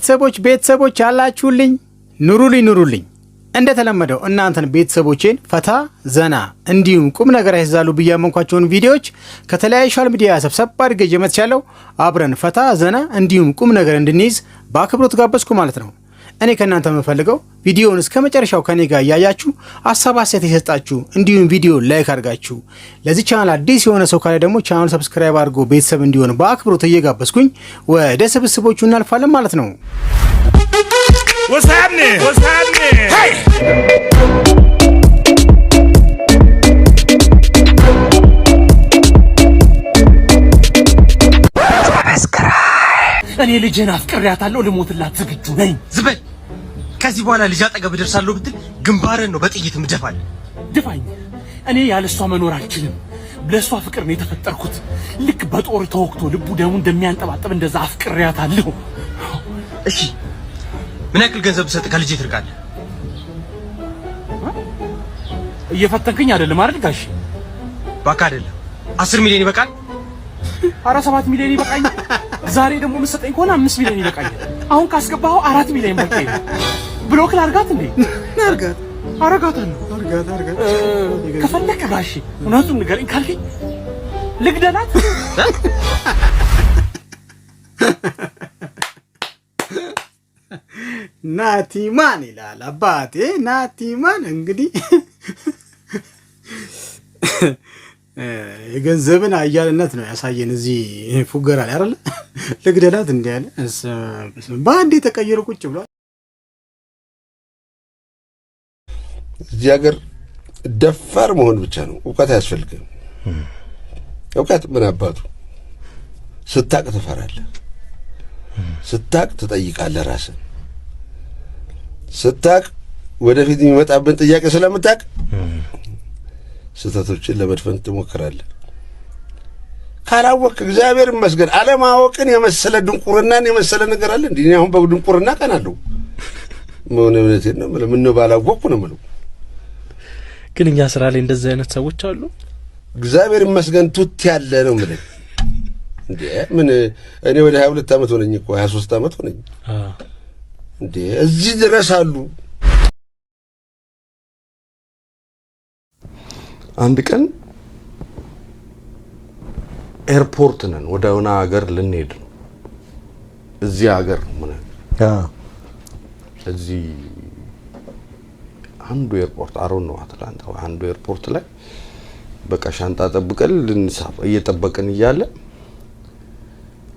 ቤተሰቦች ያላችሁልኝ ኑሩልኝ እንደተለመደው እናንተን ቤተሰቦቼን ፈታ ዘና እንዲሁም ቁም ነገር ያዛሉ በያመንኳቸውን ቪዲዮዎች ከተለያዩ ሶሻል ሚዲያ ሰብሰብ አድርጌ መጥቻለሁ። አብረን ፈታ ዘና እንዲሁም ቁም ነገር እንድንይዝ በአክብሮት ጋበዝኩ ማለት ነው። እኔ ከእናንተ የምፈልገው ቪዲዮውን እስከ መጨረሻው ከኔ ጋር ያያችሁ ሐሳብ አስተያየት የሰጣችሁ እንዲሁም ቪዲዮ ላይክ አድርጋችሁ ለዚህ ቻናል አዲስ የሆነ ሰው ካለ ደግሞ ቻናሉን ሰብስክራይብ አድርጎ ቤተሰብ እንዲሆን በአክብሮት እየጋበዝኩኝ ወደ ስብስቦቹ እናልፋለን ማለት ነው። What's happening? Hey! እኔ ልጄን አፍቅሬያታለሁ ልሞትላት ዝግጁ ነኝ። ዝበል ከዚህ በኋላ ልጅ አጠገብ ደርሳለሁ ብትል ግንባርን ነው በጥይት ምደፋል። ድፋኝ። እኔ ያለሷ መኖር አልችልም። ለሷ ፍቅር ነው የተፈጠርኩት። ልክ በጦር ተወክቶ ልቡ ደሙ እንደሚያንጠባጥብ እንደዛ አፍቅሬያታለሁ። እሺ ምን ያክል ገንዘብ ሰጥ ከልጄ ትርቃለህ? እየፈተንከኝ አይደለም አይደል ጋሽ? ባካ አይደለም 10 ሚሊዮን ይበቃል? ኧረ 7 ሚሊዮን ይበቃኝ። ዛሬ ደግሞ የምትሰጠኝ ከሆነ 5 ሚሊዮን ይበቃኛል። አሁን ካስገባኸው 4 ሚሊዮን በቃ ነው። ብሎክ ላድርጋት እንዴ? አረጋታለሁ። ከፈለክ ጋሽ እውነቱን ንገረኝ ካልከኝ ልግደላት። ናቲማን ይላል አባቴ። ናቲማን እንግዲህ የገንዘብን አያልነት ነው ያሳየን። እዚህ ፉገራ ላይ አይደለ ልግደላት እንደ ያለ በአንዴ ተቀይሮ ቁጭ ብሏል። እዚህ ሀገር ደፋር መሆን ብቻ ነው፣ እውቀት አያስፈልግም። እውቀት ምን አባቱ ስታቅ ትፈራለህ፣ ስታቅ ትጠይቃለህ ራስን፣ ስታቅ ወደፊት የሚመጣብን ጥያቄ ስለምታቅ ስህተቶችን ለመድፈን ትሞክራለህ። ካላወቅ እግዚአብሔር ይመስገን አለማወቅን የመሰለ ድንቁርናን የመሰለ ነገር አለ እንዴ? አሁን በድንቁርና ቀናለሁ። እውነቴን ነው የምልህ። ምነው ባላወቅኩ ነው የምለው። ግን እኛ ስራ ላይ እንደዚህ አይነት ሰዎች አሉ። እግዚአብሔር ይመስገን ቱት ያለ ነው የምልህ። እንዴ ምን እኔ ወደ 22 ዓመት ሆነኝ እኮ 23 ዓመት ሆነኝ። እንዴ እዚህ ድረስ አሉ። አንድ ቀን ኤርፖርት ነን፣ ወደ ሆነ ሀገር ልንሄድ ነው። እዚህ ሀገር ምን እዚህ አንዱ ኤርፖርት አሮን ነው አትላንታ፣ አንዱ ኤርፖርት ላይ በቃ ሻንጣ ጠብቀን ልንሳፈር እየጠበቅን እያለ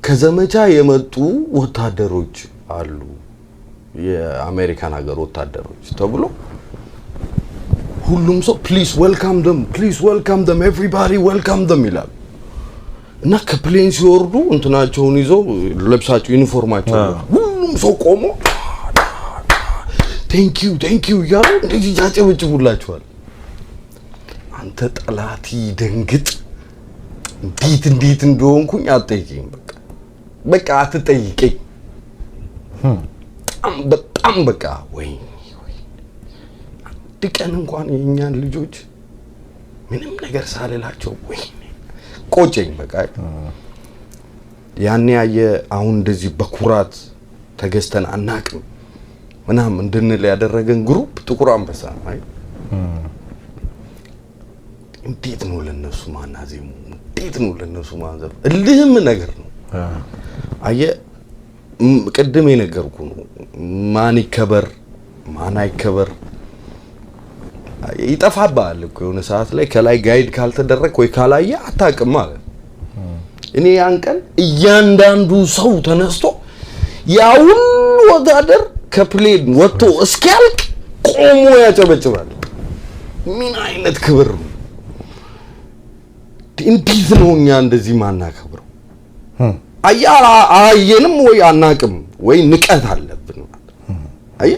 ከዘመቻ የመጡ ወታደሮች አሉ፣ የአሜሪካን ሀገር ወታደሮች ተብሎ ሁሉም ሰው ፕሊዝ ዌልካም ደም ኤቭሪባዲ ዌልካም ደም ይላል። እና ከፕሌን ሲወርዱ እንትናቸውን ይዘው ለብሳቸው ዩኒፎርማቸው ሁሉም ሰው ቆሞ ቴንክ ዩ እያሉ እንደዚህ ያጨበጭቡላቸዋል። አንተ ጠላቲ ደንግጥ። እንዴት እንደሆንኩኝ አትጠይቀኝ። በቃ አትጠይቀኝ። በጣም በቃ ወይ ድቀን እንኳን የኛን ልጆች ምንም ነገር ሳልላቸው ወይ ቆጨኝ። በቃ ያኔ አሁን እንደዚህ በኩራት ተገዝተን አናቅም ምናምን እንድንል ያደረገን ግሩፕ ጥቁር አንበሳ አይ እንዴት ነው ለነሱ ማናዜሙ? እንዴት ነው ለነሱ ማንዘር? እልህም ነገር ነው። ቅድም የነገርኩ ነው። ማን ይከበር ማን አይከበር ይጠፋባል እኮ የሆነ ሰዓት ላይ ከላይ ጋይድ ካልተደረክ ወይ ካላየ አታውቅም ማለት። እኔ ያን ቀን እያንዳንዱ ሰው ተነስቶ ያው ወታደር ከፕሌን ወጥቶ እስኪያልቅ ቆሞ ያጨበጭባል። ምን አይነት ክብር ነው! እንዴት ነው እኛ እንደዚህ ማናከብረው? አየንም ወይ አናቅም ወይ ንቀት አለብን ማለት አየ።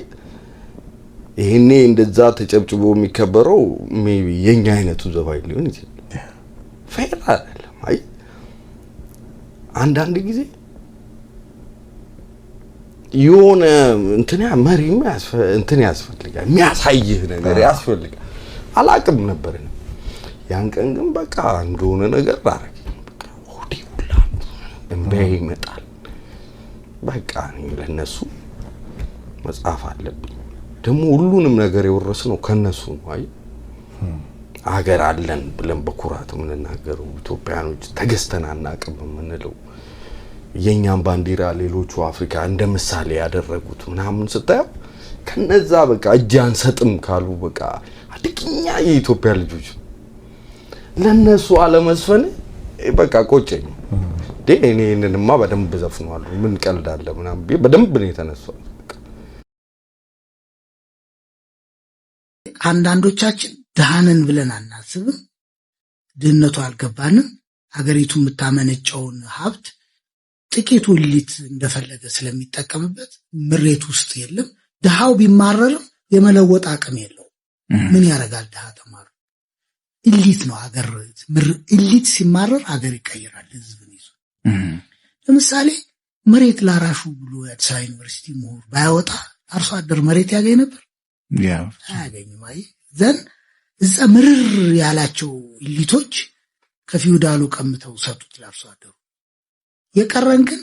ይሄኔ እንደዛ ተጨብጭቦ የሚከበረው ሜቢ የኛ አይነቱ ዘባይ ሊሆን ይችላል። ፌር አይደለም። አይ አንዳንድ ጊዜ የሆነ መሪም ያስፈልጋል፣ የሚያሳይህ ነገር ያስፈልጋል። አላቅም ነበር ያን ቀን ግን በቃ እንደሆነ ነገር አረግ። በቃ ሆዲ ሁላ እንበይ ይመጣል። በቃ ለነሱ መጻፍ አለብኝ ደግሞ ሁሉንም ነገር የወረስነው ከነሱ ነው አይ አገር አለን ብለን በኩራት ምንናገረው ኢትዮጵያኖች ተገስተን አናቅም ምንለው የኛን ባንዲራ ሌሎቹ አፍሪካ እንደምሳሌ ያደረጉት ምናምን ስታየው ከነዛ በቃ እጅ አንሰጥም ካሉ በቃ አድቅኛ የኢትዮጵያ ልጆች ለነሱ አለመስፈን በቃ ቆጨኝ እኔ እነንማ በደንብ ዘፍነዋለሁ ምን ቀልዳለ ምናምን በደንብ ነው የተነሳው አንዳንዶቻችን ደሃነን ብለን አናስብም ድህነቱ አልገባንም ሀገሪቱ የምታመነጨውን ሀብት ጥቂቱ ሊት እንደፈለገ ስለሚጠቀምበት ምሬት ውስጥ የለም ደሃው ቢማረርም የመለወጥ አቅም የለው ምን ያረጋል ደሃ ተማሩ ኢሊት ነው ሀገር ኢሊት ሲማረር ሀገር ይቀየራል ህዝብን ይዞ ለምሳሌ መሬት ላራሹ ብሎ የአዲስ አበባ ዩኒቨርሲቲ ምሁር ባያወጣ አርሶ አደር መሬት ያገኝ ነበር አያገኝም አይ ዘን እዛ ምርር ያላቸው ኢሊቶች ከፊውዳሉ ቀምተው ሰጡት ለአርሶ አደሩ የቀረን ግን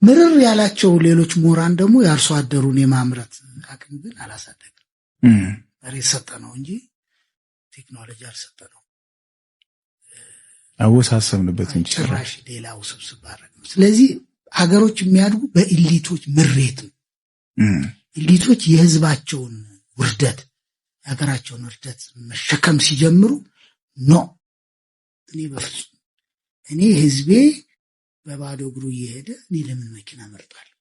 ምርር ያላቸው ሌሎች ምሁራን ደግሞ የአርሶ አደሩን የማምረት አቅም ግን አላሳደገም መሬት ሰጠነው እንጂ ቴክኖሎጂ አልሰጠነው አወሳሰብንበት እንጂ ጭራሽ ሌላው ስብስብ አደረግነው ስለዚህ ሀገሮች የሚያድጉ በኢሊቶች ምሬት ነው ኢሊቶች የህዝባቸውን ውርደት የሀገራቸውን ውርደት መሸከም ሲጀምሩ እኔ በፍጹም እኔ ህዝቤ በባዶ እግሩ እየሄደ እኔ ለምን መኪና መርጣለሁ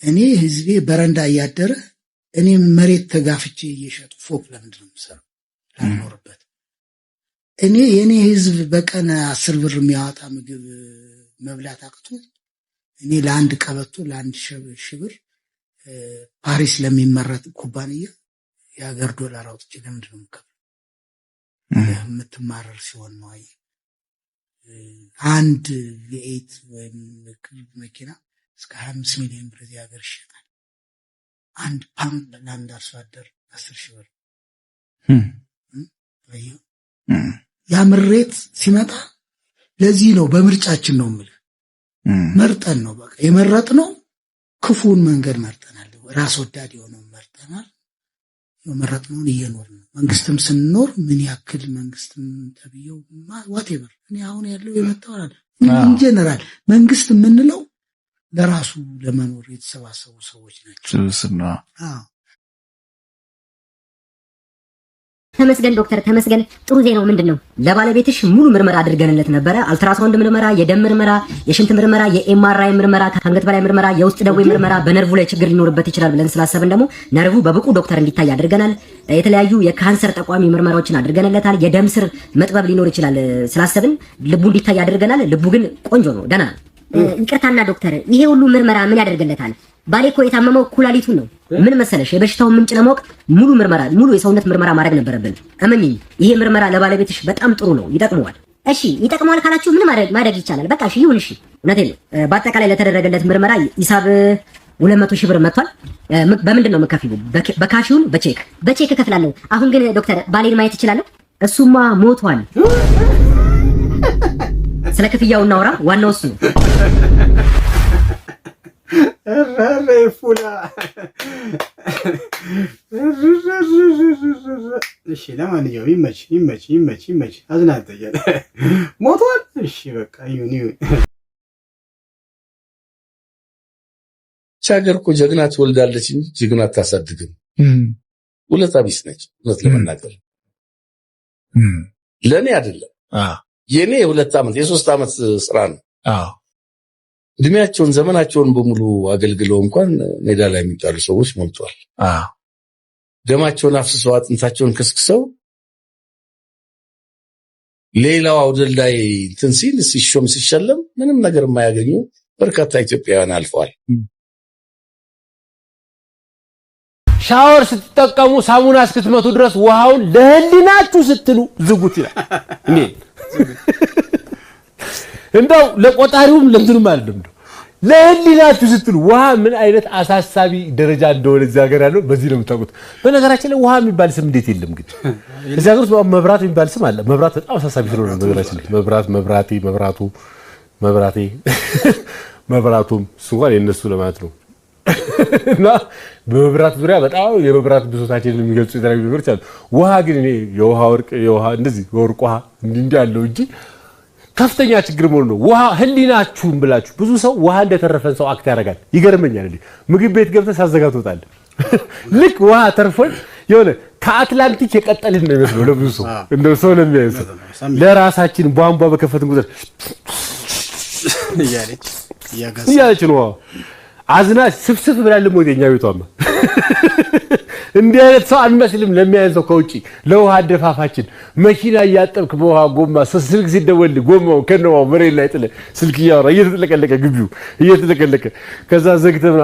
እኔ ህዝቤ በረንዳ እያደረ እኔ መሬት ተጋፍቼ እየሸጡ ፎቅ ለምንድን ነው የምሰራው ላልኖርበት እኔ የኔ ህዝብ በቀን 10 ብር የሚያወጣ ምግብ መብላት አቅቶ እኔ ለአንድ ቀበቶ ለአንድ ሽብር ፓሪስ ለሚመረጥ ኩባንያ የሀገር ዶላር አውጥቼ ለምንድን ነው የምትማረር ሲሆን ነው አይ አንድ ቪኤት ወይም መኪና እስከ 25 ሚሊዮን ብር ሀገር ይሸጣል አንድ ፓምፕ ለአንድ አርሶ አደር 10,000 ብር ያ ምሬት ሲመጣ ለዚህ ነው በምርጫችን ነው የምልህ መርጠን ነው በቃ የመረጥነው ክፉን መንገድ መርጠናል ራስ ወዳድ የሆነው መርጠናል የመረጥነውን እየኖርን ነው መንግስትም ስንኖር ምን ያክል መንግስትም ተብየው whatever እኔ አሁን ያለው የመጣው ኢን ጀነራል መንግስት የምንለው ለራሱ ለመኖር የተሰባሰቡ ሰዎች ናቸው ተመስገን ዶክተር ተመስገን ጥሩ ዜናው ምንድነው ለባለቤትሽ ሙሉ ምርመራ አድርገንለት ነበር አልትራሳውንድ ምርመራ የደም ምርመራ የሽንት ምርመራ የኤምአርአይ ምርመራ ከአንገት በላይ ምርመራ የውስጥ ደዌ ምርመራ በነርቭ ላይ ችግር ሊኖርበት ይችላል ብለን ስላሰብን ደግሞ ነርቭ በብቁ ዶክተር እንዲታይ አድርገናል የተለያዩ የካንሰር ጠቋሚ ምርመራዎችን አድርገንለታል የደም ስር መጥበብ ሊኖር ይችላል ስላሰብን ልቡ እንዲታይ አድርገናል ልቡ ግን ቆንጆ ነው ደና ይቅርታና ዶክተር ይሄ ሁሉ ምርመራ ምን ያደርግለታል ባሌኮ የታመመው ኩላሊቱን ነው ምን መሰለሽ የበሽታው ምንጭ ለማወቅ ሙሉ የሰውነት ምርመራ ማድረግ ነበረብን እመኚኝ ይሄ ምርመራ ለባለቤትሽ በጣም ጥሩ ነው ይጠቅመዋል እሺ ይጠቅመዋል ካላችሁ ምን ማድረግ ይቻላል በቃ እሺ ይሁን እሺ እውነቴን ነው በአጠቃላይ ለተደረገለት ምርመራ ሂሳብ 200,000 ብር መጥቷል በምንድን ነው የምከፍለው በካሽውን በቼክ እከፍላለሁ አሁን ግን ዶክተር ባሌን ማየት እችላለሁ እሱማ ሞቷል ስለ ክፍያው እናውራ ዋናው እሱ ነው ፉላ እሺ ለማንኛውም ይመች አዝናንተኛል ሞቷል እሺ በቃ ይሁን ቻገር እኮ ጀግና ትወልዳለች እንጂ ጀግና አታሳድግም ሁለት አቢስ ነች ሁለት ለመናገር ለኔ አይደለም የኔ የ2 ዓመት የ3 ዓመት ስራ ነው እድሜያቸውን ዘመናቸውን በሙሉ አገልግለው እንኳን ሜዳ ላይ የሚጣሉ ሰዎች ሞልቷል ደማቸውን አፍስሰው አጥንታቸውን ከስክሰው ሌላው አውደል ላይ ትንሲል ሲሾም ሲሸለም ምንም ነገር የማያገኙ በርካታ ኢትዮጵያውያን አልፈዋል ሻወር ስትጠቀሙ ሳሙና እስክትመቱ ድረስ ውሃውን ለህሊናችሁ ስትሉ ዝጉት ይላል እንዴ እንደው ለቆጣሪውም ለምንም አይደለም ለህሊናችሁ ስትሉ ውሃ ምን አይነት አሳሳቢ ደረጃ እንደሆነ እዚህ ሀገር ያለው በዚህ ነው የምታውቁት በነገራችን ላይ ውሃ የሚባል ስም እንዴት የለም ግን እዚህ ሀገር ውስጥ መብራት የሚባል ስም አለ መብራት በጣም አሳሳቢ ስለሆነ በነገራችን ላይ መብራቱም እሱ እንኳን የነሱ ለማለት ነው እና በመብራት ዙሪያ በጣም የመብራት ብሶታችንን የሚገልጹ የተለያዩ ነገሮች አሉ። ውሃ ግን እኔ የውሃ ወርቅ የውሃ እንደዚህ ወርቅ ውሃ እንዲህ ያለው እንጂ ከፍተኛ ችግር መሆኑ ነው። ውሃ ህሊናችሁን ብላችሁ ብዙ ሰው ውሃ እንደተረፈን ሰው አክት ያደርጋል። ይገርመኛል። ምግብ ቤት ገብተህ ሳዘጋ ትወጣለህ። ልክ ውሃ ተርፎን የሆነ ከአትላንቲክ የቀጠልን ነው የሚመስለው ለብዙ ሰው እንደው ሰው ለሚያዩ ሰው ለራሳችን ቧንቧ በከፈትን ቁጥር እያለች ነው አዝና ስፍስፍ ብላል ሞዴኛ ቤቷማ እንዲህ አይነት ሰው አንመስልም። ለሚያየን ሰው ከውጪ ለውሃ አደፋፋችን መኪና እያጠብክ በውሃ ጎማ ስልክ ሲደወል ጎማው ከነዋው መሬት ላይ ጥለ ስልክ እያወራ እየተጠለቀለቀ ግቢው እየተጠለቀለቀ ከዛ ዘግተህ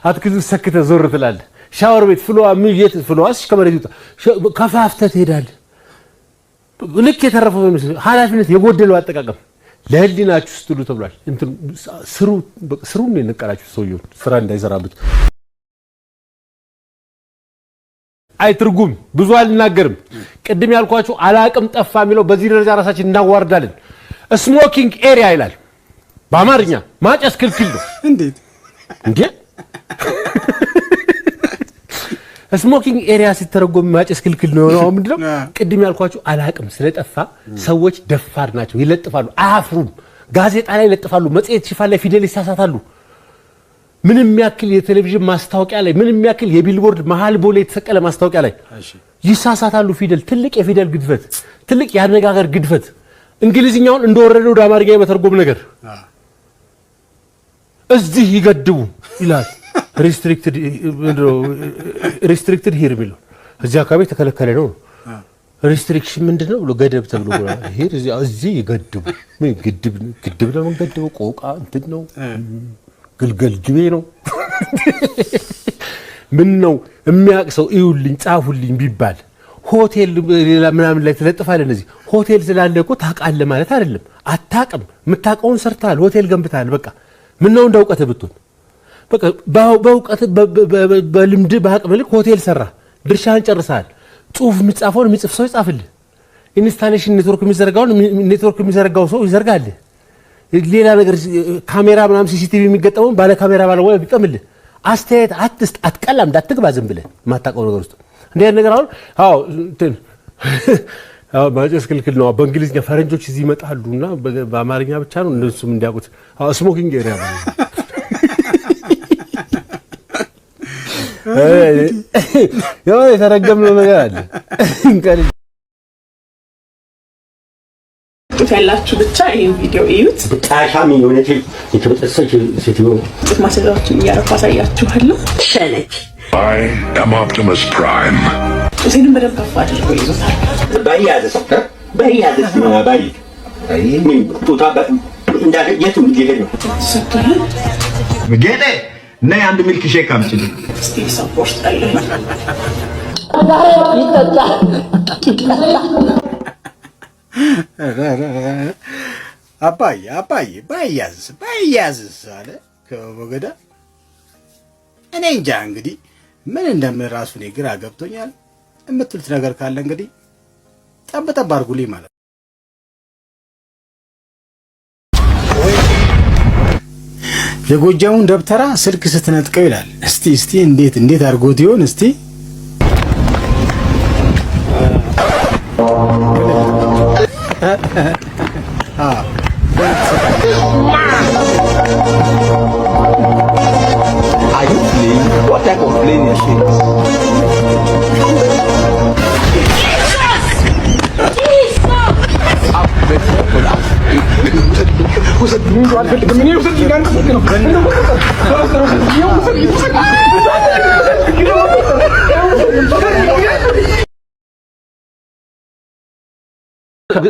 አትክልት ሰክተህ ዞር ትላለህ። ሻወር ቤት ፍሎዋ ምየት ፍሎዋስ ከመሬት ይወጣ ከፋፍተህ ትሄዳለህ። ልክ የተረፈው ኃላፊነት የጎደለው አጠቃቀም ለህሊናችሁ ስትሉ ተብሏል። እንትን ስሩን ነው የነቀላችሁ ሰውየው ስራ እንዳይሰራበት። አይ ትርጉም ብዙ አልናገርም። ቅድም ያልኳችሁ አላቅም ጠፋ የሚለው በዚህ ደረጃ ራሳችን እናዋርዳለን። ስሞኪንግ ኤሪያ ይላል በአማርኛ ማጨስ ክልክል ነው። እንዴት ስሞኪንግ ኤሪያ ሲተረጎም ማጨስ ክልክል ነው ነው ምንድነው? ቅድም ያልኳችሁ አላቅም ስለጠፋ ሰዎች ደፋር ናቸው፣ ይለጥፋሉ፣ አያፍሩም። ጋዜጣ ላይ ይለጥፋሉ፣ መጽሔት ሽፋን ላይ ፊደል ይሳሳታሉ። ምንም ያክል የቴሌቪዥን ማስታወቂያ ላይ ምንም ያክል የቢልቦርድ መሃል ቦሌ የተሰቀለ ማስታወቂያ ላይ ይሳሳታሉ። ፊደል ትልቅ የፊደል ግድፈት፣ ትልቅ ያነጋገር ግድፈት። እንግሊዝኛውን እንደወረደ ወደ አማርኛ የመተርጎም ነገር እዚህ ይገድቡ ይላል። ሪስትሪክትድ ሂር ቢሉ እዚህ አካባቢ ተከለከለ ነው። ሪስትሪክሽን ምንድነው ብሎ ገደብ ተብሎ ሂር እዚህ ይገድቡ። ምን ግድብ ነው መንገደው ቆቃ እንትን ነው ግልገል ጅቤ ነው። ምን ነው የሚያቅሰው ይውልኝ ጻፉልኝ ቢባል ሆቴል ሌላ ምናምን ላይ ተለጥፋለ። እነዚህ ሆቴል ስላለ እኮ ታውቃለህ ማለት አይደለም። አታውቅም፣ የምታውቀውን ሰርተሃል፣ ሆቴል ገንብተሃል። በቃ ምን ነው እንዳውቀተ ብትሆን በቃ በእውቀት በልምድ በአቅም ልክ ሆቴል ሰራ፣ ድርሻህን ጨርሰሃል። ጽሁፍ የሚጻፈውን የሚጽፍ ሰው ይጻፍልህ። ኢንስታሌሽን ኔትወርክ የሚዘረጋው ሰው ይዘርጋልህ። ሌላ ነገር ካሜራ ምናምን ሲሲቲቪ የሚገጠመው ባለ ካሜራ ባለሙያ ቢጠምልህ። አስተያየት አትስጥ፣ አትቀላም፣ እንዳትግባ ዝም ብለህ የማታውቀው ነገር ውስጥ እንደ ነገር አሁን እንትን ማጨስ ክልክል ነው። በእንግሊዝኛ ፈረንጆች እዚህ ይመጣሉና በአማርኛ ብቻ ነው እነሱም እንዲያውቁት ስሞኪንግ ኤሪያ ነው። ያው የተረገምነው ነገር አለ። ያላችሁ ብቻ ይሄን ቪዲዮ እዩት። ጣሻም የሆነች የተበጠሰች ሴትዮ ማስረጃዎችን እያረኩ አሳያችኋለሁ። ሸነች I am Optimus Prime. እዚህንም በደንብ ከፍ አድርጎ ይዞታል። ባያዘስ ባይ ምን ጡታ እንዳለ የቱም ጌሄድ ነው ጌጤ ነይ አንድ ሚልክ ሼክ አምጪልኝ። እስቲ ሰፖርት አለ አባዬ ባያዝስ አለ ከበገዳ። እኔ እንጃ እንግዲህ ምን እንደምን ራሱ እኔ ግራ ገብቶኛል። የምትሉት ነገር ካለ እንግዲህ ጠብጠብ አድርጉልኝ ማለት ነው። የጎጃሙን ደብተራ ስልክ ስትነጥቀው ይላል። እስቲ እንዴት አድርጎት ይሆን? እስቲ What type of plane is this?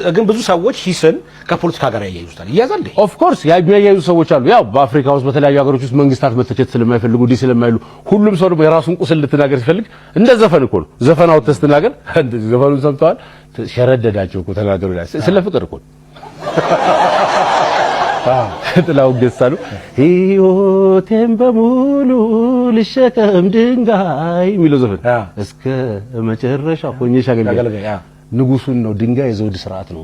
ግን ብዙ ሰዎች ሂስን ከፖለቲካ ጋር ያያይዙታል። ይያዛል። ኦፍ ኮርስ የሚያያይዙ ሰዎች አሉ። ያው በአፍሪካ ውስጥ በተለያዩ ሀገሮች ውስጥ መንግስታት መተቸት ስለማይፈልጉ ዲ ስለማይሉ ሁሉም ሰው ደግሞ የራሱን ቁስል ልትናገር ሲፈልግ እንደ ዘፈን እኮ ነው። ዘፈን አውጥተህ ስትናገር እንደዚህ ዘፈኑን ሰምተዋል ሸረደዳቸው እኮ ተናገሩ ይላል። ስለ ፍቅር እኮ ጥላው ገሳሉ ህይወቴን በሙሉ ልሸከም ድንጋይ የሚለው ዘፈን እስከ መጨረሻ ሆኜ ሻገለገለ ንጉሱን ነው ድንጋይ የዘውድ ስርዓት ነው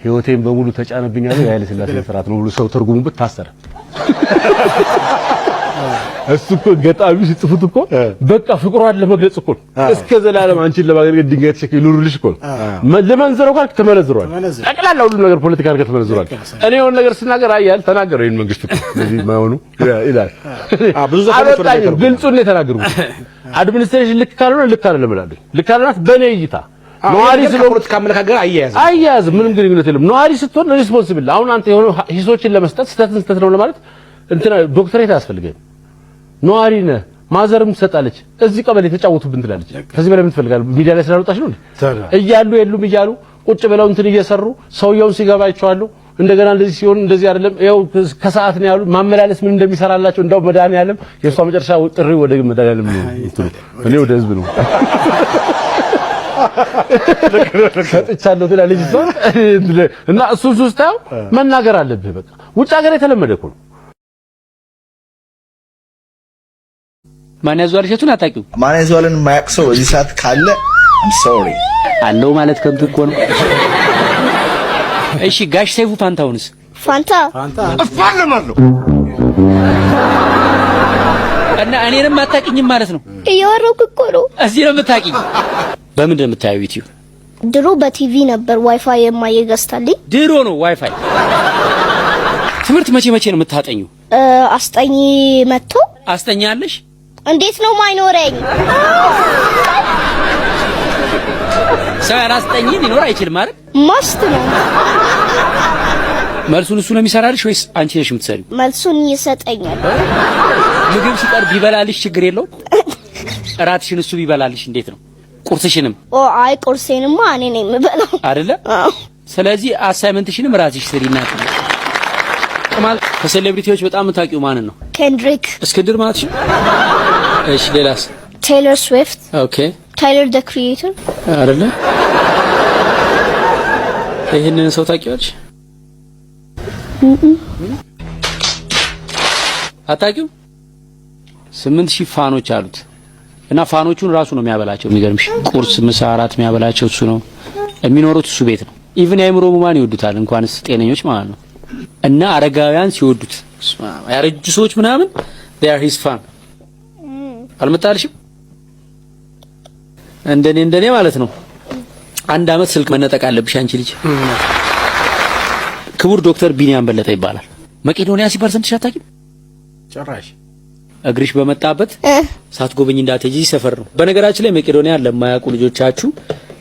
ህይወቴን በሙሉ ተጫነብኛል የኃይለ ሥላሴ ስርዓት ነው ብሎ ሰው ተርጉሙበት ታሰረ። እሱ እኮ ገጣሚ ሲጽፉት እኮ በቃ ፍቅሯን ለመግለጽ እኮ እስከ ዘላለም አንቺን ለማገልገል ድንጋይ ተሸክሞ ይኑርልሽ እኮ ለመንዘረው ካልክ ተመነዝሯል። ጠቅላላ ሁሉ ነገር ፖለቲካ ካልክ ተመነዝሯል። እኔ የሆነ ነገር ስናገር አያል ተናገረው ይሄን መንግስት እኮ እዚህ ማይሆኑ ይላል። ብዙ ዘፈኖች ወደ ግልጹን ነው የተናገሩት። አድሚኒስትሬሽን ልክ ካልሆነ ልክ አይደለም እላለሁ። ልክ ካልሆነ በኔ እይታ ነዋሪ ስለፖለቲካ አመለካከት አያያዝ ምንም ግንኙነት የለም። ነዋሪ ስትሆን ሪስፖንሲብል አሁን አንተ የሆነ ሂሶችን ለመስጠት ስተት ነው ለማለት እንትና ዶክተሬት አያስፈልግም። ነዋሪ ነህ ማዘርም ትሰጣለች። እዚህ ቀበሌ ተጫወቱብን ትላለች። ከዚህ በላይ ምን ትፈልጋለህ? ሚዲያ ላይ ስላልወጣች ነው እንዴ? እያሉ የሉም እያሉ ቁጭ ብለው እንትን እየሰሩ ሰውየውን ሲገባ አይቼዋለሁ። እንደገና እንደዚህ ሲሆን እንደዚህ አይደለም ይኸው ከሰዓት ነው ያሉ ማመላለስ ምን እንደሚሰራላቸው እንደው መድኃኒዓለም የእሷ መጨረሻ ጥሪ ወደ መድኃኒዓለም ነው። እኔ ወደ ህዝብ ነው ሰጥቻለሁ ትላለች እሷ እና እሱ ስታየው መናገር አለብህ። በቃ ውጭ ሀገር የተለመደ እኮ ነው። ማን ያዟል እሸቱን አታውቂው? ማን ያዟልን የማያውቅ ሰው እዚህ ሰዓት ካለ I'm sorry አለው ማለት ከንቱ እኮ ነው። እሺ ጋሽ ሰይፉ ፋንታውንስ? ፋንታ እፋለማለሁ እና እኔንም አታውቂኝም ማለት ነው? እያወራሁ እኮ ነው። እዚህ ነው የምታውቂኝ? በምንድን ነው የምታየው ዩቲዩብ? ድሮ በቲቪ ነበር ዋይፋይ የማይገዝታልኝ። ድሮ ነው ዋይፋይ። ትምህርት መቼ ነው የምታጠኙው? አስጠኝ መጥቶ አስጠኛለሽ? እንዴት ነው ማይኖረኝ? ሰው ያላስጠኝ ሊኖር አይችልም ማለት ማስት ነው። መልሱን እሱ ነው የሚሰራልሽ ወይስ አንቺ ነሽ የምትሰሪው? መልሱን ይሰጠኛል። ምግብ ሲቀርብ ቢበላልሽ ችግር የለውም? እራትሽን እሱ ቢበላልሽ እንዴት ነው? ቁርስሽንም? አይ ቁርሴንማ እኔ ነኝ የምበላው አይደለ? ስለዚህ አሳይመንትሽንም ራስሽ ስሪና ከማል ከሴሌብሪቲዎች በጣም የምታውቂው ማንን ነው? ኬንድሪክ እስክንድር ማለት ነው። እሺ ሌላስ? ቴይለር ስዊፍት። ኦኬ ታይለር ዘ ክሪኤተር አይደለ? ይሄንን ሰው ታውቂዋለሽ? አታውቂው? 8000 ፋኖች አሉት እና ፋኖቹን ራሱ ነው የሚያበላቸው። የሚገርምሽ ቁርስ፣ ምሳ፣ እራት የሚያበላቸው እሱ ነው። የሚኖሩት እሱ ቤት ነው። ኢቭን የአእምሮ ህሙማን ይወዱታል እንኳንስ ጤነኞች ማለት ነው። እና አረጋውያን ሲወዱት ያረጁ ሰዎች ምናምን they are his fan አልመጣልሽም? እንደኔ ማለት ነው። አንድ አመት ስልክ መነጠቅ አለብሽ አንቺ ልጅ። ክቡር ዶክተር ቢኒያም በለጠ ይባላል። መቄዶንያ ሲባል ሰምተሽ አታውቂም? ጭራሽ እግርሽ በመጣበት ሳትጎበኝ እንዳትሄጂ ሰፈር ነው። በነገራችን ላይ መቄዶንያ ለማያውቁ ልጆቻችሁ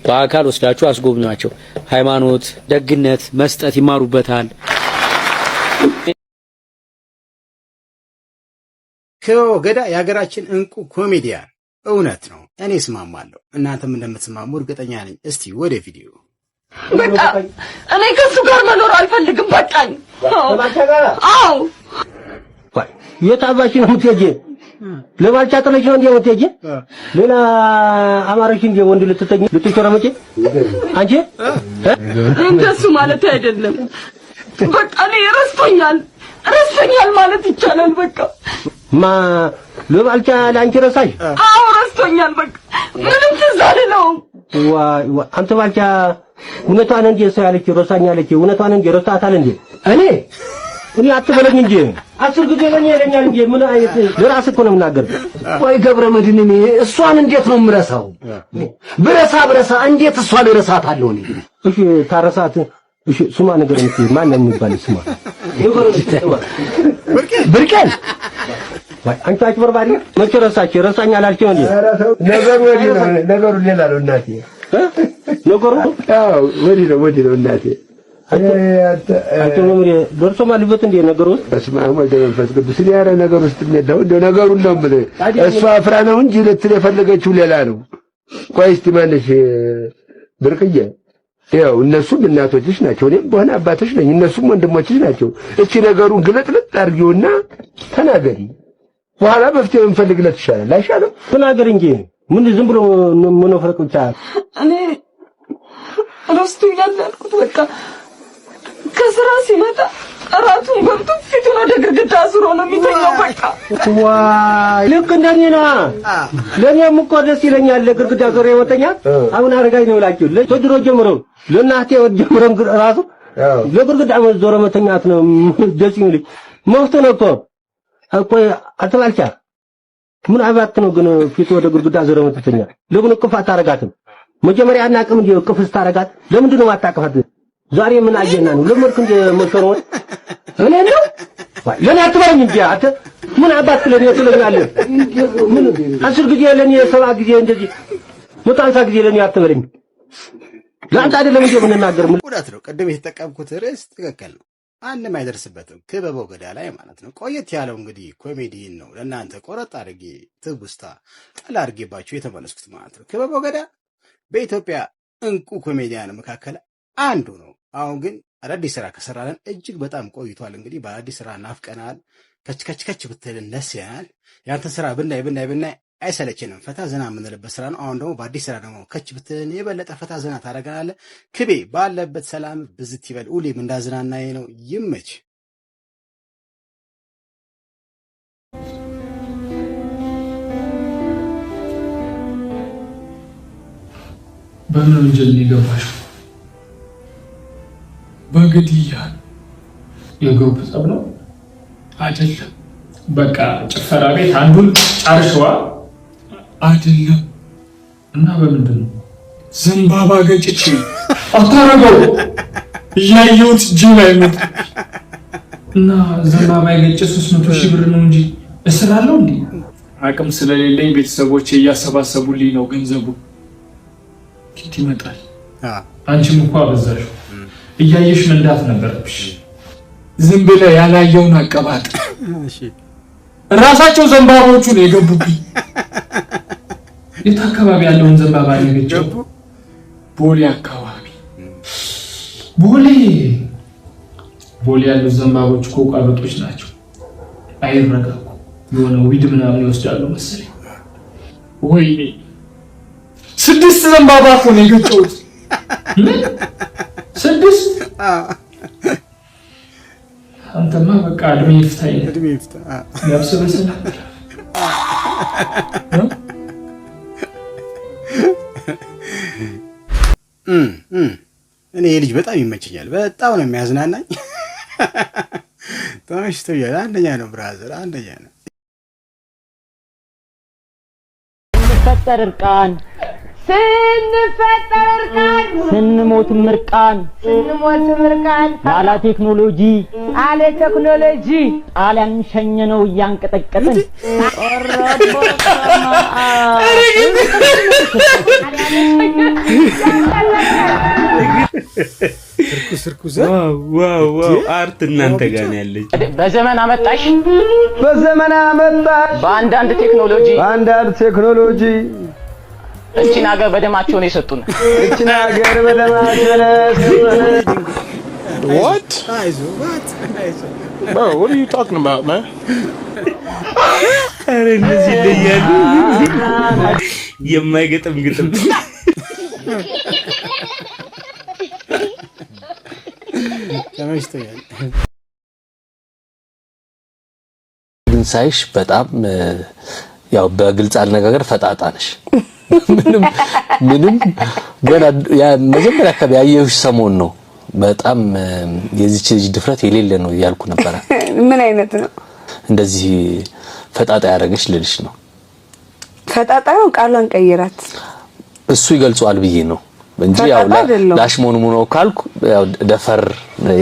በአካል ወስዳችሁ አስጎብኟቸው። ሃይማኖት፣ ደግነት፣ መስጠት ይማሩበታል። ገዳ የሀገራችን እንቁ ኮሜዲያን እውነት ነው። እኔ እስማማለሁ፣ እናንተም እንደምትስማሙ እርግጠኛ ነኝ። እስቲ ወደ ቪዲዮ። በቃ እኔ ከሱ ጋር መኖር አልፈልግም። በቃኝ። አዎ የት አባሽ ነው የምትሄጂ? ለባልቻ ጥለሽ ነው እንዴ የምትሄጂ? ሌላ አማራሽ እንዴ ወንድ ልትሾረመጪ አንቺ? እንደሱ ማለት አይደለም። በቃ እኔ ረስቶኛል ማለት ይቻላል። በቃ ለባልቻ ለአንቺ ረሳሽ? አዎ ረስቶኛል። በቃ ምንም ትዝ አልለውም። ዋይ አንተ ባልቻ እውነቷን እንዴ ሰው ያለች ረሳኛለች። እውነቷን እንዴ ረሳታል እንዴ? እኔ አትበለኝ እንጂ 10 ጊዜ ለኔ ያለኛል እንጂ ምን አይነት ለራስ እኮ ነው የምናገር። ወይ ገብረ መድህን እኔ እሷን እንዴት ነው የምረሳው? ብረሳ እንዴት እሷን እረሳታለሁ እኔ? እሺ ታረሳት። እሺ ስማ ነገር እንትን ማን ነው የሚባል ስማ ብርቄን ወይ አንቺ አጭበርባሪ መቼ ረሳኝ አላልሽም እንዴ? ነገሩ ወዲህ ነው፣ ነገሩ ሌላ ነው እናቴ። ነገሩ አዎ ወዲህ ነው እናቴ። አንተ ነው ምሪ ደርሶ ማልበት እንደ ነገሩ በስመ አብ ወወልድ ወመንፈስ ቅዱስ ያረ ነገር ውስጥ የሚያዳው እንደ ነገሩን ነው የምልህ። እሷ አፍራ ነው እንጂ ልትል የፈለገችው ሌላ ነው። ቆይ እስቲ ማነሽ ብርቅዬ? ያው እነሱም እናቶችሽ ናቸው፣ እኔም በሆነ አባትሽ ነኝ፣ እነሱም ወንድሞችሽ ናቸው። እቺ ነገሩን ግለጥልጥ አድርጊውና ተናገሪ። በኋላ መፍትሄ እንፈልግለት ይሻላል። አይሻልም? ተናገር እንጂ ምን ዝም ብሎ መኖፍረቅ ብቻ። እኔ ረስቱ ያላልኩት በቃ ከስራ ሲመጣ እራቱን በልቶ ፊቱን ወደ ግድግዳ አዙሮ ነው የሚተኛው። በቃ ዋይ ልክ እንደኔ ነው። ለኔም እኮ ደስ ይለኛል ለግድግዳ ዞሮ መተኛት። አሁን አረጋኝ ነው ላችሁ ለድሮ ጀምሮ ለናቴ ጀምሮ ራሱ ለግድግዳ ዞሮ መተኛት ነው ደስ ይለኝ። መፍቶ ነው እኮ አትባልቻ ምን አባት ነው ግን ፊት ወደ ግድግዳ ዞረ መተኛ ለምን እቅፍ አታረጋትም? መጀመሪያ አናቅም እንጂ እቅፍ ስታረጋት ለምንድን ነው ማታቀፋት? ዛሬ ምን አየና ነው ለምርክ እንደ መከረው እኔ ነው ለኔ አትበረኝ እንጂ አተ ምን አባት ለኔ ትለኛለህ? ምን 10 ጊዜ ለኔ 7 ጊዜ እንደዚህ 150 ጊዜ ለኔ አትበረኝ። ለአንተ አይደለም እንጂ ምንናገር ጉዳት ነው። ቅድም የተጠቀምኩት ርዕስ ትክክል ነው። አንድም አይደርስበትም። ክበበው ገዳ ላይ ማለት ነው። ቆየት ያለው እንግዲህ ኮሜዲን ነው ለእናንተ ቆረጥ አድርጌ ትውስታ ጣል አድርጌባችሁ የተመለስኩት ማለት ነው። ክበበው ገዳ በኢትዮጵያ እንቁ ኮሜዲያን መካከል አንዱ ነው። አሁን ግን አዳዲስ ስራ ከሰራለን እጅግ በጣም ቆይቷል። እንግዲህ በአዲስ ስራ ናፍቀናል። ከች ብትልን ደስ ይላል። ያንተ ስራ ብናይ አይሰለችንም። ፈታ ዘና የምንልበት ስራ ነው። አሁን ደግሞ በአዲስ ስራ ደግሞ ከች ብትልን የበለጠ ፈታ ዘና ታደርገናለህ። ክቤ ባለበት ሰላም ብዝት ይበል። ሁሌም እንዳዝናናዬ ነው። ይመች። በምን ወንጀል የገባሽው? በግድያ። የግሩፕ ጸብ ነው አይደለም? በቃ ጭፈራ ቤት አንዱን ጨርሸዋ አይደለም? እና በምንድን ነው? ዘንባባ ገጭቼ አታረገው እያየሁት ጅብ አይመጣ እና ዘንባባ የገጨ 300 ሺህ ብር ነው እንጂ እስራለሁ እንዴ? አቅም ስለሌለኝ ቤተሰቦቼ እያሰባሰቡልኝ ነው ገንዘቡ። ኪት ይመጣል። አንቺም እኮ አበዛሽው። እያየሽ መንዳት ነበረብሽ። ዝም ብለህ ያላየውን አቀባጥ። ራሳቸው ዘንባባዎቹ ነው የገቡብኝ። የት አካባቢ ያለውን ዘንባባ ነው የገጨው? ቦሌ አካባቢ። ቦሌ ያሉት ዘንባባዎች እኮ ቋበጦች ናቸው። አይረጋጉ። የሆነ ዊድ ምናምን ይወስዳሉ መሰለኝ። ወይኔ 6 ዘንባባ እኮ ነው የገጨሁት። ምን 6? አንተማ በቃ እድሜ ይፍታኝ። ያብስበሰላ እኔ ልጅ በጣም ይመቸኛል። በጣም ነው የሚያዝናናኝ። ተመችቶኛል። አንደኛ ነው ብራዘር፣ አንደኛ ነው። ስንፈጠር እርቃን ስንሞት ምርቃን ያለ ቴክኖሎጂ ጣሊያን ሸኘነው እያንቀጠቀጥን ዋው አርት እናንተ ጋር ነው ያለች። በዘመን አመጣሽ በአንዳንድ ቴክኖሎጂ እቺን ሀገር በደማቸው ነው የሰጡን። What? Bro, what are you talking about, man? አረ እነዚህ ይለያሉ። የማይገጥም ግጥም ተመችቶኛል። ግን ሳይሽ በጣም ያው በግልጽ አነጋገር ፈጣጣ ነሽ። ምንም ገና ያ መጀመሪያ አካባቢ ያየሁሽ ሰሞን ነው በጣም የዚች ልጅ ድፍረት የሌለ ነው ያልኩ ነበር። ምን አይነት ነው እንደዚህ ፈጣጣ ያደረገሽ ልልሽ ነው። ፈጣጣ ነው ቃሏን ቀይራት እሱ ይገልጿል ብዬ ነው እንጂ ያው ላሽሞን ሙኖ ካልኩ ያው ደፈር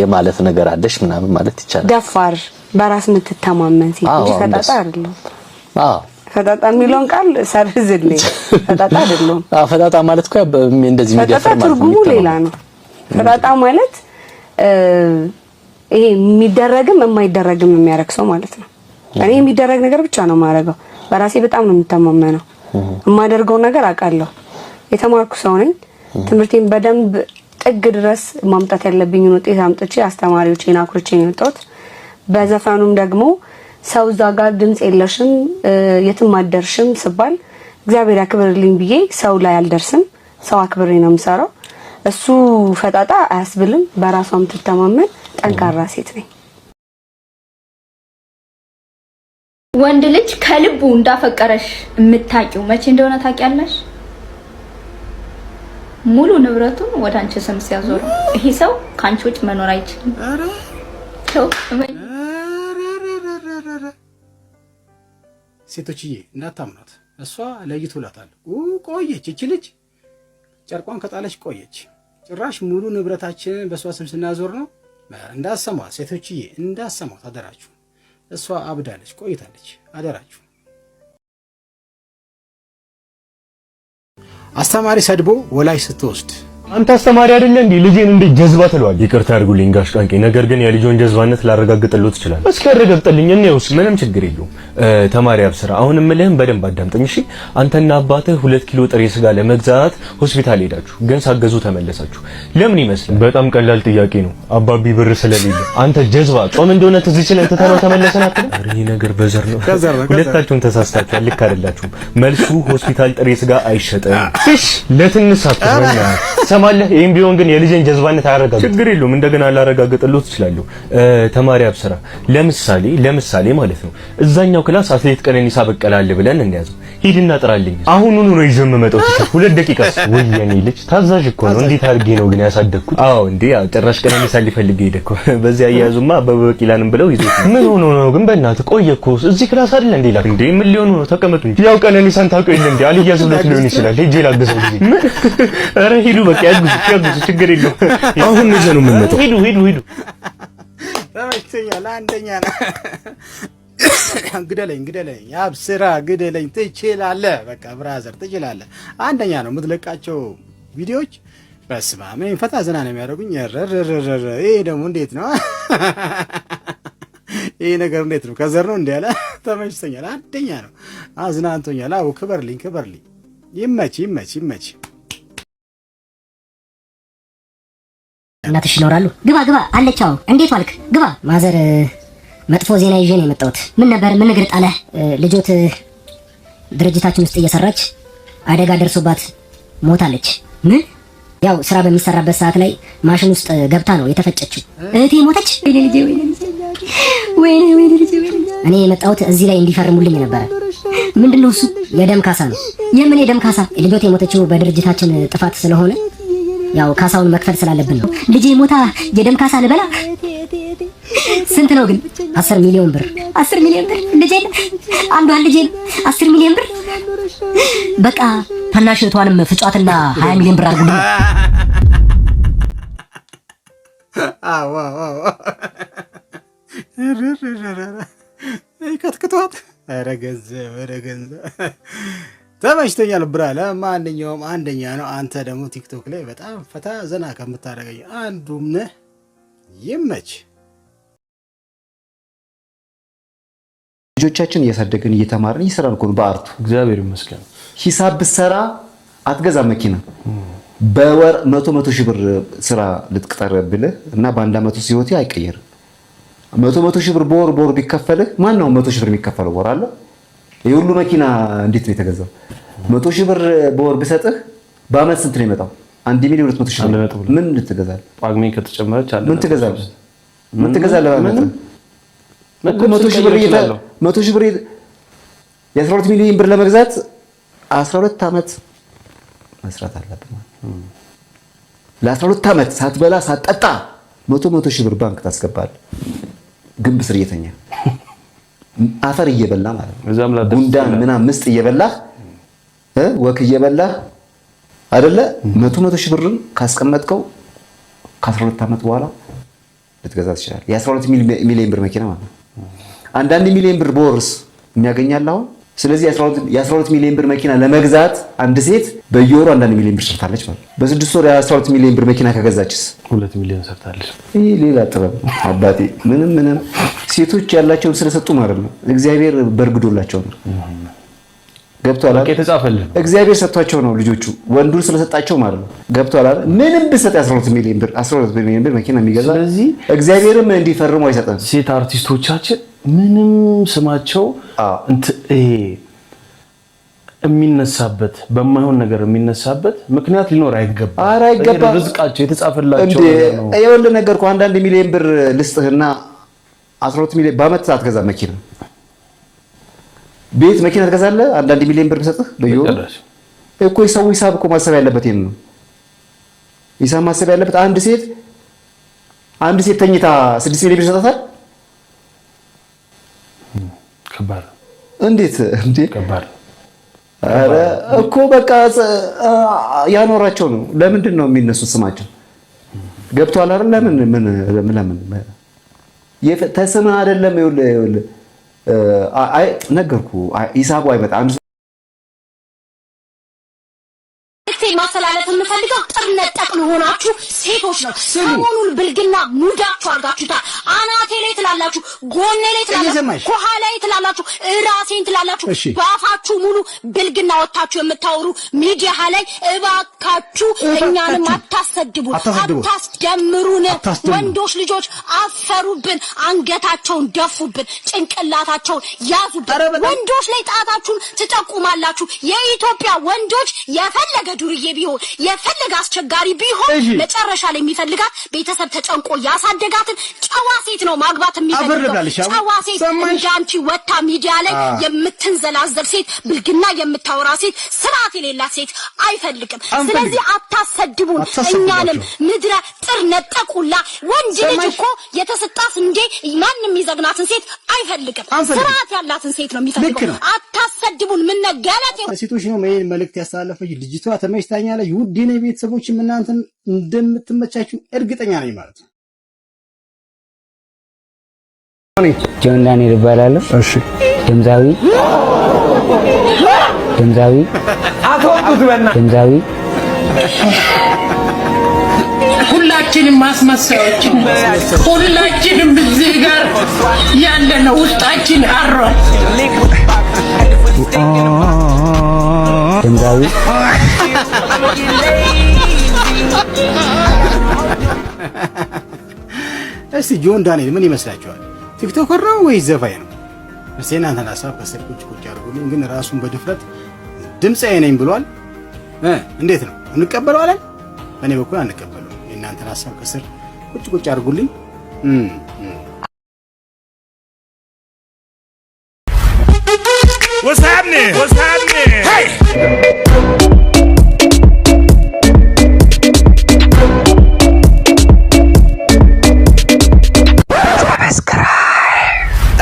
የማለት ነገር አለሽ ምናምን ማለት ይቻላል። ደፋር በራስ የምትተማመን ሴት እንጂ ፈጣጣ አይደለም። ፈጣጣ የሚለውን ቃል ሰርዝልኝ። ፈጣጣ አይደለም። ፈጣጣ ማለት እኮ እንደዚህ የሚደፍር ማለት ነው። ትርጉሙ ሌላ ነው። ፈጣጣ ማለት ይሄ የሚደረግም የማይደረግም የሚያረክ ሰው ማለት ነው። እኔ የሚደረግ ነገር ብቻ ነው ማረገው። በራሴ በጣም ነው የምተማመነው። የማደርገው ነገር አውቃለሁ። የተማርኩ ሰው ነኝ። ትምህርቴን በደንብ ጥግ ድረስ ማምጣት ያለብኝን ውጤት አምጥቼ አስተማሪዎቼን አኩርቼ ነው የወጣሁት። በዘፈኑም ደግሞ ሰው እዛ ጋር ድምጽ የለሽም የትም አደርሽም ስባል እግዚአብሔር ያክብርልኝ ብዬ ሰው ላይ አልደርስም። ሰው አክብሬ ነው የምሰራው። እሱ ፈጣጣ አያስብልም። በራሷ የምትተማመን ጠንካራ ሴት ነኝ። ወንድ ልጅ ከልቡ እንዳፈቀረሽ የምታውቂው መቼ እንደሆነ ታውቂያለሽ? ሙሉ ንብረቱን ወደ አንቺ ስም ሲያዞር ይሄ ሰው ካንቺ ውጭ መኖር አይችልም። ሴቶችዬ እንዳታምኗት። እሷ ለይቶላታል። ቆየች እቺ ልጅ ጨርቋን ከጣለች ቆየች። ጭራሽ ሙሉ ንብረታችንን በእሷ ስም ስናዞር ነው። እንዳሰሟት ሴቶችዬ እንዳሰሟት አደራችሁ። እሷ አብዳለች ቆይታለች። አደራችሁ። አስተማሪ ሰድቦ ወላጅ ስትወስድ አንተ አስተማሪ አይደለ እንዴ? ልጄን እንዴ ጀዝባ ትለዋል? ይቅርታ አድርጉልኝ ጋሽ ቃንቄ፣ ነገር ግን የልጆን ጀዝባነት ላረጋግጥልዎት ይችላል። እስኪ አረጋግጥልኝ። እኔውስ ምንም ችግር የለውም። ተማሪ አብስራ፣ አሁን እምልህም በደንብ አዳምጠኝ እሺ። አንተና አባትህ 2 ኪሎ ጥሬ ስጋ ለመግዛት ሆስፒታል ሄዳችሁ ግን ሳገዙ ተመለሳችሁ። ለምን ይመስላል? በጣም ቀላል ጥያቄ ነው። አባቢ ብር ስለሌለ። አንተ ጀዝባ ጾም እንደሆነ ትዝ ይችላል ተተረው ተመለሰን አትልም? ይሄ ነገር በዘር ነው። ሁለታችሁም ተሳስታችኋል። ልክ አይደላችሁም። መልሱ ሆስፒታል ጥሬ ስጋ አይሸጥም። እሺ ለትንሳት ሰማለህ። ይሄን ቢሆን ግን የልጄን ጀዝባነት አያረጋግጥ። ችግር የለውም እንደገና ላረጋግጥልዎት እችላለሁ። ተማሪ አብስራ፣ ለምሳሌ ማለት ነው እዛኛው ክላስ አትሌት ቀነኒሳ በቀለ አለ ብለን እንያዘው። ሂድና ጥራልኝ። አሁኑኑ ነው ይዘው መመጣው። 2 ደቂቃስ? ወይ የኔ ልጅ ታዛዥ እኮ ነው። እንዴት አድርጌ ነው ግን ያሳደግኩት? አዎ እንዴ ጭራሽ ቀነኒሳ ሊፈልግ ሄደ እኮ። በዚያ አያያዙማ አበበ ቢቂላንም ብለው ይዘው። ምን ሆኖ ነው ግን? በእናትህ ቆየ እኮ እዚህ ክላስ አይደል እንዴ? ላክ እንዴ ምን ሊሆኑ ነው? ተቀመጡ እንጂ። ያው ቀነኒሳን ታውቀው የለ እንዴ? አልያዝ ብሎት ሊሆን ይችላል። ሂጅ ላግዘው ጊዜ። ኧረ ሂዱ በቃ ያግዙ ችግር የለውም። አሁን ነው ይዘው የምንመጣው። ሂዱ ተመችቶኛል። አንደኛ ነው። ግደለኝ አብስራ ግደለኝ። ትችላለህ። በቃ ብራዘር ትችላለህ። አንደኛ ነው የምትለቃቸው ቪዲዮዎች። በስመ አብ ምን ፈታ ዘና ነው የሚያደርጉኝ። ይሄ ደግሞ እንዴት ነው? ይሄ ነገር እንዴት ነው? ከዘር ነው እንዴ ያለ። ተመችቶኛል። አንደኛ ነው። አዝናንቶኛል። አዎ ክበርልኝ። ይመች። እናትሽ ይኖራሉ? ግባ አለች። አዎ እንዴት ዋልክ? ግባ። ማዘር መጥፎ ዜና ይዤ ነው የመጣሁት። ምን ነበር? ምን እግር ጣለህ? ልጆት ድርጅታችን ውስጥ እየሰራች አደጋ ደርሶባት ሞታለች። ምን? ያው ስራ በሚሰራበት ሰዓት ላይ ማሽን ውስጥ ገብታ ነው የተፈጨችው። እህቴ ሞተች? ወይኔ ልጄ። እኔ የመጣሁት እዚህ ላይ እንዲፈርሙልኝ ነበረ። ምንድነው እሱ? የደም ካሳ ነው። የምን የደም ካሳ? ልጆት የሞተችው በድርጅታችን ጥፋት ስለሆነ ያው ካሳውን መክፈል ስላለብን ነው። ልጄ ሞታ የደም ካሳ ልበላ? ስንት ነው ግን? 10 ሚሊዮን ብር። 10 ሚሊዮን ብር? ልጄን አንዷን ልጄን 10 ሚሊዮን ብር? በቃ ታናሽ እህቷንም ፍጫትና 20 ሚሊዮን ብር አድርጉልኝ። አዎ ከትክቷት። ኧረ ገንዘብ ተመችቶኛል ብራ። ለማንኛውም አንደኛ ነው። አንተ ደግሞ ቲክቶክ ላይ በጣም ፈታ ዘና ከምታደርገኝ አንዱም ነህ። ይመች። ልጆቻችን እያሳደግን እየተማርን እየሰራን እኮ ነው በአርቱ። እግዚአብሔር ይመስገን። ሂሳብ ብትሰራ አትገዛም መኪና። በወር 100 ሺህ ብር ስራ ልትቀጠር ብለህ እና በአንድ አመት ውስጥ ህይወቴ አይቀየርም። 100 ሺህ ብር በወር ቢከፈልህ ማን ነው 100 ሺህ ብር የሚከፈለው? ወር አለ። ይሄ ሁሉ መኪና እንዴት ነው የተገዛው? 100 ሺህ ብር በወር ብሰጥህ በአመት ስንት ነው የመጣው? 1 ሚሊዮን 200 ሺህ ብር። ምን ልትገዛለህ? ጳጉሜ ከተጨመረች አለ። ምን ትገዛለህ? በአመት? 100 ሺህ ብር የ12 ሚሊዮን ብር ለመግዛት 12 አመት መስራት አለብህ። ለ12 አመት ሳትበላ ሳትጠጣ 100 ሺህ ብር ባንክ ታስገባለህ። ግንብ ስር እየተኛ አፈር እየበላ ማለት ነው። ጉንዳን ምናምን ምስጥ እየበላህ ወክ እየበላህ አይደለ? 100 ሺህ ብርን ካስቀመጥከው ከ12 አመት በኋላ ልትገዛ ትችላለህ። የ12 ሚሊዮን ብር መኪና ማለት ነው። አንዳንድ ሚሊዮን ብር በወርስ የሚያገኛል አሁን። ስለዚህ የ12 ሚሊዮን ብር መኪና ለመግዛት አንድ ሴት በየወሩ አንዳንድ ሚሊዮን ብር ሰርታለች ማለት ነው። በ6 ወር የ12 ሚሊዮን ብር መኪና ከገዛችስ 2 ሚሊዮን ሰርታለች። ይሄ ሌላ ጥበብ አባቴ። ምንም ሴቶች ያላቸውን ስለሰጡ ማለት ነው። እግዚአብሔር በርግዶላቸው ነው። ገብቷል አይደል? የተጻፈልን እግዚአብሔር ሰጥቷቸው ነው ልጆቹ። ወንዱን ስለሰጣቸው ማለት ነው። ገብቷል አይደል? ምንም ብሰጥ 12 ሚሊዮን ብር መኪና የሚገዛ ስለዚህ እግዚአብሔርም እንዲፈርሙ አይሰጥም። ሴት አርቲስቶቻችን ምንም ስማቸው የሚነሳበት በማይሆን ነገር የሚነሳበት ምክንያት ሊኖር አይገባም። ኧረ አይገባም። ርዝቃቸው የተጻፈላቸው ነው። ይኸውልህ ነገር እኮ አንዳንድ ሚሊዮን ብር ልስጥህና 12 ሚሊዮን በአመት አትገዛም መኪና። ቤት መኪና ትገዛለህ። አንዳንድ ሚሊዮን ብር ብሰጥህ በየወሩ እኮ የሰው ሂሳብ እኮ ማሰብ ያለበት ይሄን ነው። ሂሳብ ማሰብ ያለበት አንድ ሴት ተኝታ 6 ሚሊዮን ብር ይሰጣታል። ከባድ እንዴት እንዴ ከባድ አረ እኮ በቃ ያኖራቸው ነው። ለምንድን ነው የሚነሱት ስማቸው ገብቷል አይደል? ለምን ተስማ አይደለም ይኸውልህ አይ ነገርኩ ሂሳቡ አይመጣም። ማስተላለፍ የምፈልገው ጥርነት ጠቅሉ ሆናችሁ ሴቶች ነው። ሰሞኑን ብልግና ሙዳችሁ አርጋችሁታል። አናቴ ላይ ትላላችሁ፣ ጎኔ ላይ ትላላችሁ፣ ከኋላ ላይ ትላላችሁ፣ ራሴን ትላላችሁ። በአፋችሁ ሙሉ ብልግና ወጣችሁ የምታወሩ ሚዲያ ላይ እባካችሁ እኛንም አታሰድቡን፣ አታስደምሩን። ወንዶች ልጆች አፈሩብን፣ አንገታቸውን ደፉብን፣ ጭንቅላታቸውን ያዙብን። ወንዶች ላይ ጣታችሁን ትጠቁማላችሁ። የኢትዮጵያ ወንዶች የፈለገ ዱርዬ ቢሆን የፈለገ አስቸጋሪ ቢሆን መጨረሻ ላይ የሚፈልጋት ቤተሰብ ተጨንቆ ያሳደጋትን ጨዋ ሴት ነው ማግባት የሚፈልገው። ጨዋ ሴት እንዳንቺ ወጣ ሚዲያ ላይ የምትንዘላዘል ሴት፣ ብልግና የምታወራ ሴት፣ ስርዓት የሌላት ሴት አይፈልግም። ስለዚህ አታሰድቡን እኛንም። ምድረ ጥርነት ጠቁላ ወንድ ልጅ እኮ የተሰጣት እንዴ ማንንም ይዘግናትን ሴት አይፈልግም። ስርዓት ያላትን ሴት ነው የሚፈልገው። አታሰድቡን። ምን ነገለት ሴቶች ነው ምን መልእክት ያስተላለፈች ልጅቷ ተመችታኛለች። ውድ የኔ ቤተሰቦችም እናንተም እንደምትመቻችሁ እርግጠኛ ነኝ ማለት ነው። ጆን ዳንኤል ይባላል። እሺ ድምፃዊ ሁላችንም ማስመሰያዎች ሁላችንም እዚህ ጋር ያለነው ውስጣችን አሯል። ድምፃዊ እስቲ ጆን ዳንኤል ምን ይመስላችኋል? ቲክቶከር ነው ወይስ ዘፋኝ ነው? እስቲ እናንተን ሀሳብ ከስር ቁጭ አድርጉልኝ። ግን ራሱን በድፍረት ድምፃዊ ነኝ ብሏል። እንዴት ነው እንቀበለዋለን? በእኔ በኩል አንቀበለው። የእናንተን ሀሳብ ከስር ቁጭ አድርጉልኝ። What's happening? What's happening? Hey!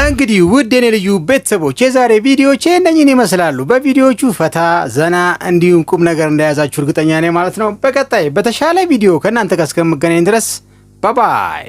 እንግዲህ ውድ የኔ ልዩ ቤተሰቦች የዛሬ ቪዲዮዎች እነኝን ይመስላሉ። በቪዲዮቹ ፈታ ዘና እንዲሁም ቁም ነገር እንደያዛችሁ እርግጠኛ ነኝ ማለት ነው። በቀጣይ በተሻለ ቪዲዮ ከእናንተ ጋር እስከምገናኝ ድረስ ባይ ባይ።